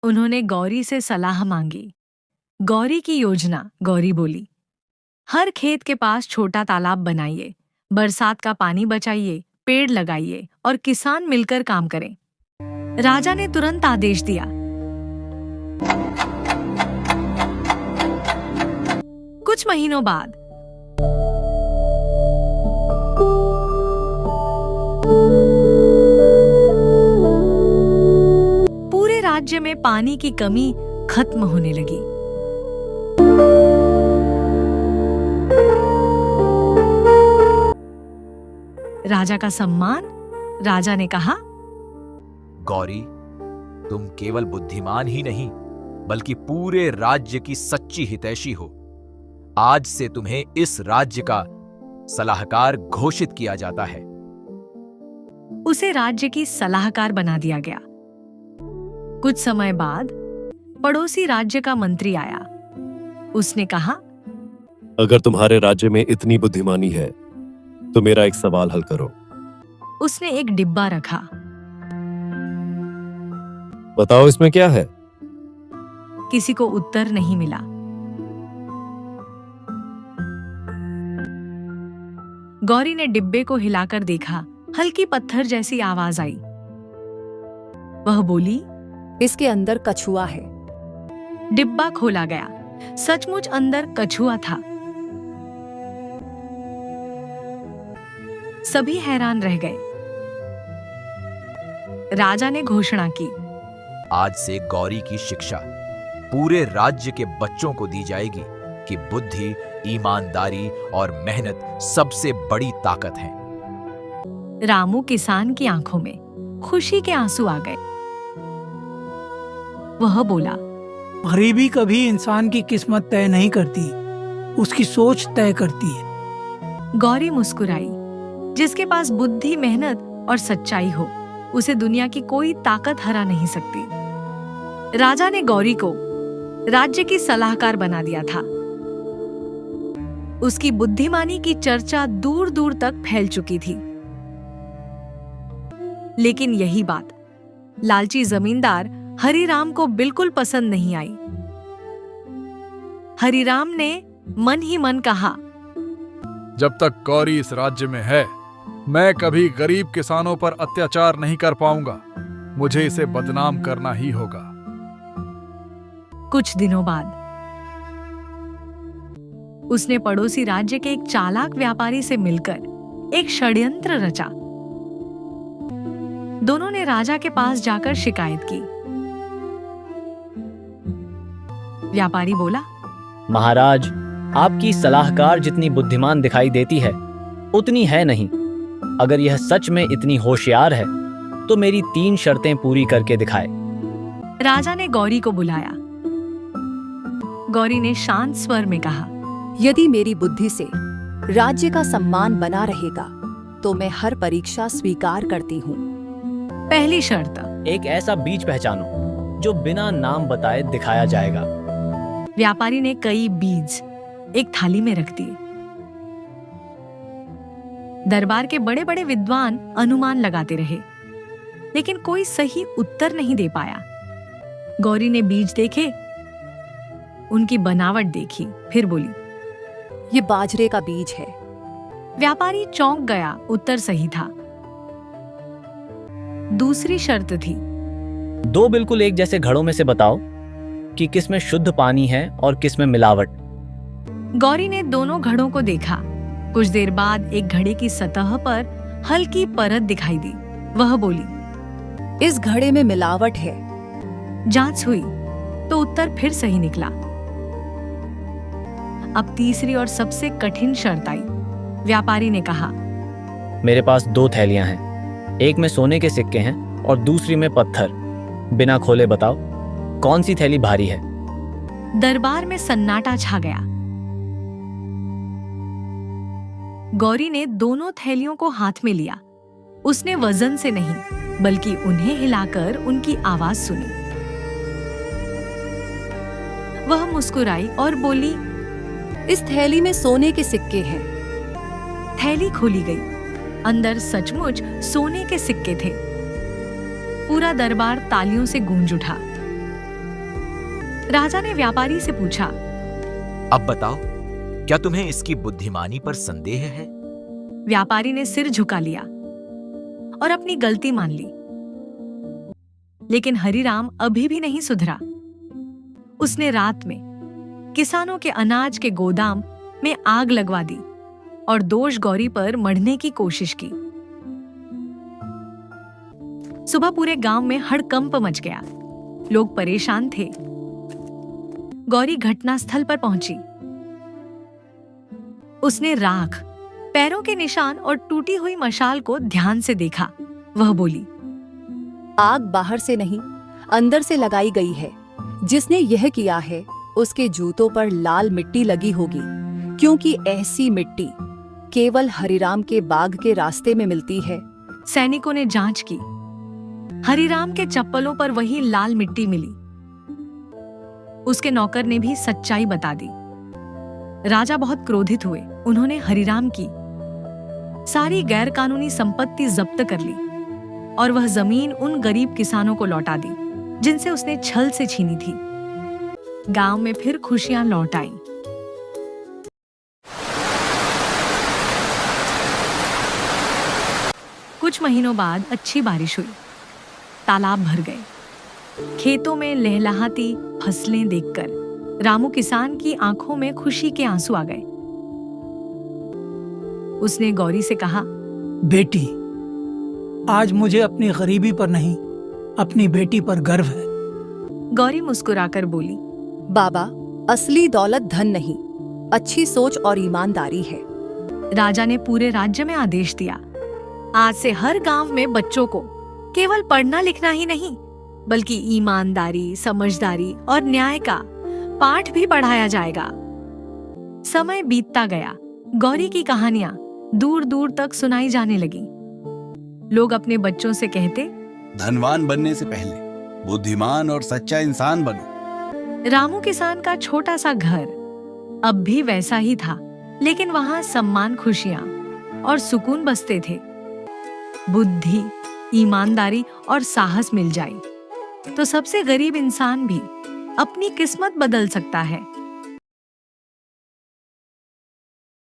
उन्होंने गौरी से सलाह मांगी। गौरी की योजना, गौरी बोली, हर खेत के पास छोटा तालाब बनाइए, बरसात का पानी बचाइए, पेड़ लगाइए और किसान मिलकर काम करें। राजा ने तुरंत आदेश दिया। कुछ महीनों बाद पूरे राज्य में पानी की कमी खत्म होने लगी। राजा का सम्मान। राजा ने कहा, गौरी, तुम केवल बुद्धिमान ही नहीं बल्कि पूरे राज्य की सच्ची हितैषी हो। आज से तुम्हें इस राज्य का सलाहकार घोषित किया जाता है। उसे राज्य की सलाहकार बना दिया गया। कुछ समय बाद पड़ोसी राज्य का मंत्री आया। उसने कहा, अगर तुम्हारे राज्य में इतनी बुद्धिमानी है तो मेरा एक सवाल हल करो। उसने एक डिब्बा रखा। बताओ इसमें क्या है? किसी को उत्तर नहीं मिला। गौरी ने डिब्बे को हिलाकर देखा। हल्की पत्थर जैसी आवाज आई। वह बोली, इसके अंदर कछुआ है। डिब्बा खोला गया। सचमुच अंदर कछुआ था। सभी हैरान रह गए। राजा ने घोषणा की, आज से गौरी की शिक्षा पूरे राज्य के बच्चों को दी जाएगी कि बुद्धि, ईमानदारी और मेहनत सबसे बड़ी ताकत है। रामू किसान की आंखों में खुशी के आंसू आ गए। वह बोला, गरीबी कभी इंसान की किस्मत तय नहीं करती, उसकी सोच तय करती है। गौरी मुस्कुराई। जिसके पास बुद्धि, मेहनत और सच्चाई हो, उसे दुनिया की कोई ताकत हरा नहीं सकती। राजा ने गौरी को राज्य की सलाहकार बना दिया था। उसकी बुद्धिमानी की चर्चा दूर दूर तक फैल चुकी थी। लेकिन यही बात लालची जमींदार हरिराम को बिल्कुल पसंद नहीं आई। हरिराम ने मन ही मन कहा, जब तक गौरी इस राज्य में है, मैं कभी गरीब किसानों पर अत्याचार नहीं कर पाऊंगा। मुझे इसे बदनाम करना ही होगा। कुछ दिनों बाद उसने पड़ोसी राज्य के एक चालाक व्यापारी से मिलकर एक षड्यंत्र रचा। दोनों ने राजा के पास जाकर शिकायत की। व्यापारी बोला, महाराज, आपकी सलाहकार जितनी बुद्धिमान दिखाई देती है उतनी है नहीं। अगर यह सच में इतनी होशियार है तो मेरी 3 शर्तें पूरी करके दिखाए। राजा ने गौरी को बुलाया। गौरी ने शांत स्वर में कहा, यदि मेरी बुद्धि से राज्य का सम्मान बना रहेगा तो मैं हर परीक्षा स्वीकार करती हूँ। पहली शर्त, एक ऐसा बीज पहचानो जो बिना नाम बताए दिखाया जाएगा। व्यापारी ने कई बीज एक थाली में रख दिए। दरबार के बड़े बड़े विद्वान अनुमान लगाते रहे, लेकिन कोई सही उत्तर नहीं दे पाया। गौरी ने बीज देखे, उनकी बनावट देखी, फिर बोली, ये बाजरे का बीज है। व्यापारी चौंक गया। उत्तर सही था। दूसरी शर्त थी, 2 बिल्कुल एक जैसे घड़ों में से बताओ कि किसमें शुद्ध पानी है और किसमें मिलावट। गौरी ने दोनों घड़ों को देखा। कुछ देर बाद एक घड़े की सतह पर हल्की परत दिखाई दी। वह बोली, इस घड़े में मिलावट है। जांच हुई तो उत्तर फिर सही निकला। अब तीसरी और सबसे कठिन शर्त आई। व्यापारी ने कहा, मेरे पास 2 थैलियां हैं, एक में सोने के सिक्के हैं और दूसरी में पत्थर। बिना खोले बताओ कौन सी थैली भारी है। दरबार में सन्नाटा छा गया। गौरी ने दोनों थैलियों को हाथ में लिया। उसने वजन से नहीं बल्कि उन्हें हिलाकर उनकी आवाज सुनी। वह मुस्कुराई और बोली, इस थैली में सोने के सिक्के हैं। थैली खोली गई। अंदर सचमुच सोने के सिक्के थे। पूरा दरबार तालियों से गूंज उठा। राजा ने व्यापारी से पूछा, अब बताओ, क्या तुम्हें इसकी बुद्धिमानी पर संदेह है? व्यापारी ने सिर झुका लिया और अपनी गलती मान ली। लेकिन हरिराम अभी भी नहीं सुधरा। उसने रात में किसानों के अनाज के गोदाम में आग लगवा दी और दोष गौरी पर मढ़ने की कोशिश की। सुबह पूरे गांव में हड़कंप मच गया। लोग परेशान थे। गौरी घटनास्थल पर पहुंची। उसने राख, पैरों के निशान और टूटी हुई मशाल को ध्यान से देखा। वह बोली, आग बाहर से नहीं, अंदर से लगाई गई है। जिसने यह किया है उसके जूतों पर लाल मिट्टी लगी होगी, क्योंकि ऐसी मिट्टी केवल हरिराम के बाग के रास्ते में मिलती है। सैनिकों ने जांच की। हरिराम के चप्पलों पर वही लाल मिट्टी मिली। उसके नौकर ने भी सच्चाई बता दी। राजा बहुत क्रोधित हुए। उन्होंने हरिराम की सारी गैरकानूनी संपत्ति जब्त कर ली और वह जमीन उन गरीब किसानों को लौटा दी जिनसे उसने छल से छीनी थी। गांव में फिर खुशियां लौट आईं। कुछ महीनों बाद अच्छी बारिश हुई। तालाब भर गए। खेतों में लहलहाती फसलें देखकर रामू किसान की आंखों में खुशी के आंसू आ गए। उसने गौरी से कहा, बेटी, आज मुझे अपनी गरीबी पर नहीं, अपनी बेटी पर गर्व है। गौरी मुस्कुराकर बोली, बाबा, असली दौलत धन नहीं, अच्छी सोच और ईमानदारी है। राजा ने पूरे राज्य में आदेश दिया, आज से हर गांव में बच्चों को केवल पढ़ना लिखना ही नहीं, बल्कि ईमानदारी, समझदारी और न्याय का पाठ भी पढ़ाया जाएगा। समय बीतता गया। गौरी की कहानियां दूर दूर तक सुनाई जाने लगी। लोग अपने बच्चों से कहते, धनवान बनने से पहले बुद्धिमान और सच्चा इंसान बनो। रामू किसान का छोटा सा घर अब भी वैसा ही था, लेकिन वहां सम्मान, खुशियां और सुकून बसते थे। बुद्धि, ईमानदारी और साहस मिल जाए तो सबसे गरीब इंसान भी अपनी किस्मत बदल सकता है।